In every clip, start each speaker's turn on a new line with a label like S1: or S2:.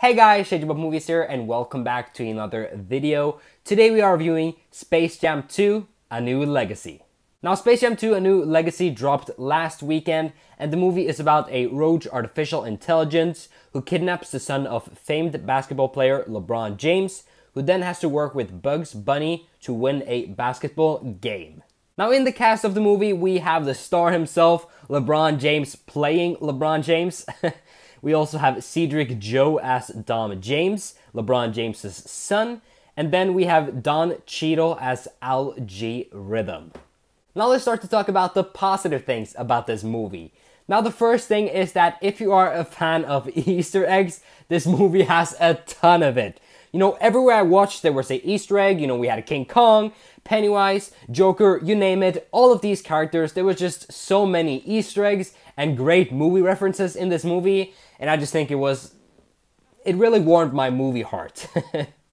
S1: Hey guys, ShadyBob Movies here and welcome back to another video. Today we are reviewing Space Jam 2: A New Legacy. Now Space Jam 2: A New Legacy dropped last weekend and the movie is about a rogue artificial intelligence who kidnaps the son of famed basketball player LeBron James, who then has to work with Bugs Bunny to win a basketball game. Now in the cast of the movie we have the star himself, LeBron James playing LeBron James. We also have Cedric Joe as Dom James, LeBron James's son, and then we have Don Cheadle as Al G Rhythm. Now let's start to talk about the positive things about this movie. Now the first thing is that if you are a fan of Easter eggs, this movie has a ton of it. You know, everywhere I watched there was an Easter egg. You know, we had King Kong, Pennywise, Joker, you name it. All of these characters, there was just so many Easter eggs and great movie references in this movie. And I just think it really warmed my movie heart.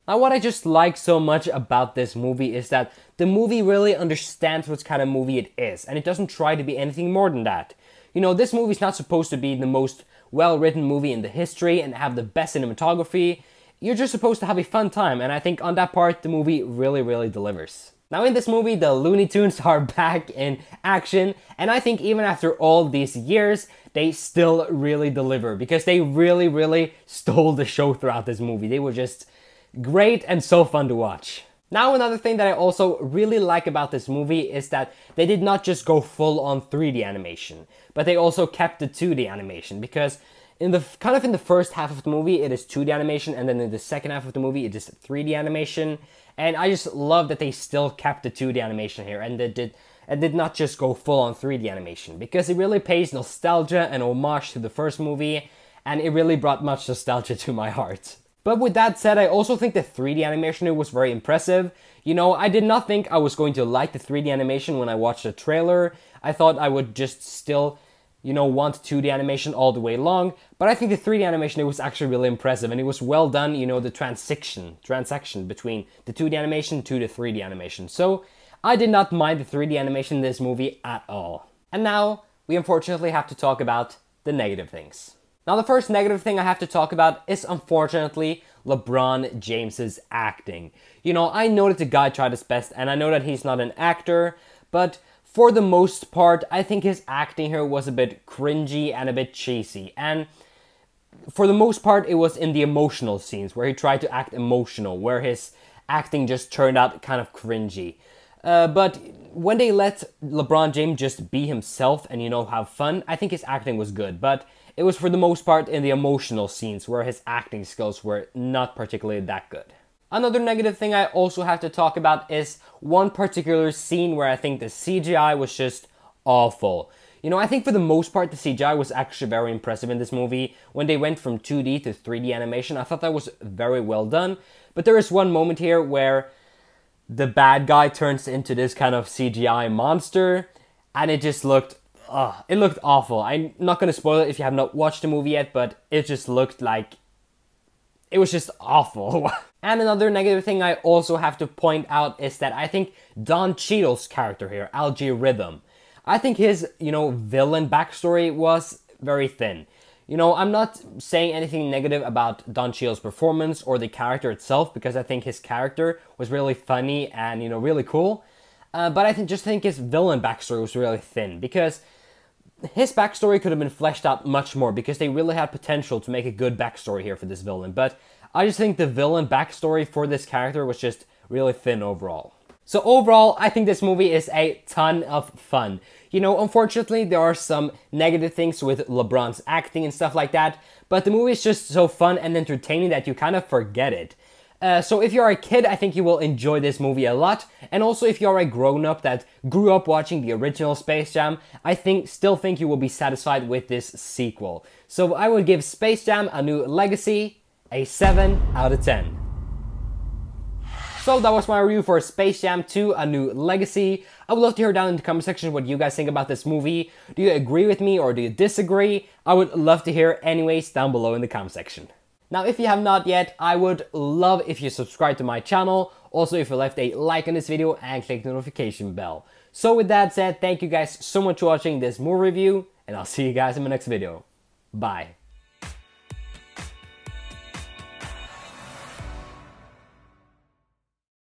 S1: Now what I just like so much about this movie is that the movie really understands what kind of movie it is. And it doesn't try to be anything more than that. You know, this movie's not supposed to be the most well-written movie in the history and have the best cinematography. You're just supposed to have a fun time, and I think on that part, the movie really delivers. Now in this movie, the Looney Tunes are back in action, and I think even after all these years, they still really deliver, because they really stole the show throughout this movie. They were just great and so fun to watch. Now another thing that I also really like about this movie is that they did not just go full on 3D animation, but they also kept the 2D animation, because in the first half of the movie, it is 2D animation, and then in the second half of the movie, it is 3D animation. And I just love that they still kept the 2D animation here, and they did not just go full on 3D animation, because it really pays nostalgia and homage to the first movie, and it really brought much nostalgia to my heart. But with that said, I also think the 3D animation here was very impressive. You know, I did not think I was going to like the 3D animation when I watched the trailer. I thought I would just still, you know, want 2D animation all the way long, but I think the 3D animation, it was actually really impressive, and it was well done, you know, the transaction between the 2D animation to the 3D animation. So, I did not mind the 3D animation in this movie at all. And now, we unfortunately have to talk about the negative things. Now, the first negative thing I have to talk about is, unfortunately, LeBron James's acting. You know, I know that the guy tried his best, and I know that he's not an actor, but for the most part, I think his acting here was a bit cringy and a bit cheesy. And for the most part, it was in the emotional scenes where he tried to act emotional, where his acting just turned out kind of cringy. But when they let LeBron James just be himself and, you know, have fun, I think his acting was good. But it was for the most part in the emotional scenes where his acting skills were not particularly that good. Another negative thing I also have to talk about is one particular scene where I think the CGI was just awful. You know, I think for the most part the CGI was actually very impressive in this movie. When they went from 2D to 3D animation, I thought that was very well done. But there is one moment here where the bad guy turns into this kind of CGI monster, and it just looked awful. I'm not going to spoil it if you have not watched the movie yet, but it just looked like it was just awful. And another negative thing I also have to point out is that I think Don Cheadle's character here, Al G Rhythm, I think his, you know, villain backstory was very thin. You know, I'm not saying anything negative about Don Cheadle's performance or the character itself, because I think his character was really funny and, you know, really cool. But I just think his villain backstory was really thin, because his backstory could have been fleshed out much more, because they really had potential to make a good backstory here for this villain. But I just think the villain backstory for this character was just really thin overall. So overall, I think this movie is a ton of fun. You know, unfortunately, there are some negative things with LeBron's acting and stuff like that, but the movie is just so fun and entertaining that you kind of forget it. So if you're a kid, I think you will enjoy this movie a lot. And also if you're a grown-up that grew up watching the original Space Jam, I still think you will be satisfied with this sequel. So I would give Space Jam: A New Legacy a 7 out of 10. So that was my review for Space Jam 2: A New Legacy. I would love to hear down in the comment section what you guys think about this movie. Do you agree with me or do you disagree? I would love to hear anyways down below in the comment section. Now, if you have not yet, I would love if you subscribe to my channel. Also, if you left a like on this video and click the notification bell. So with that said, thank you guys so much for watching this movie review, and I'll see you guys in my next video. Bye.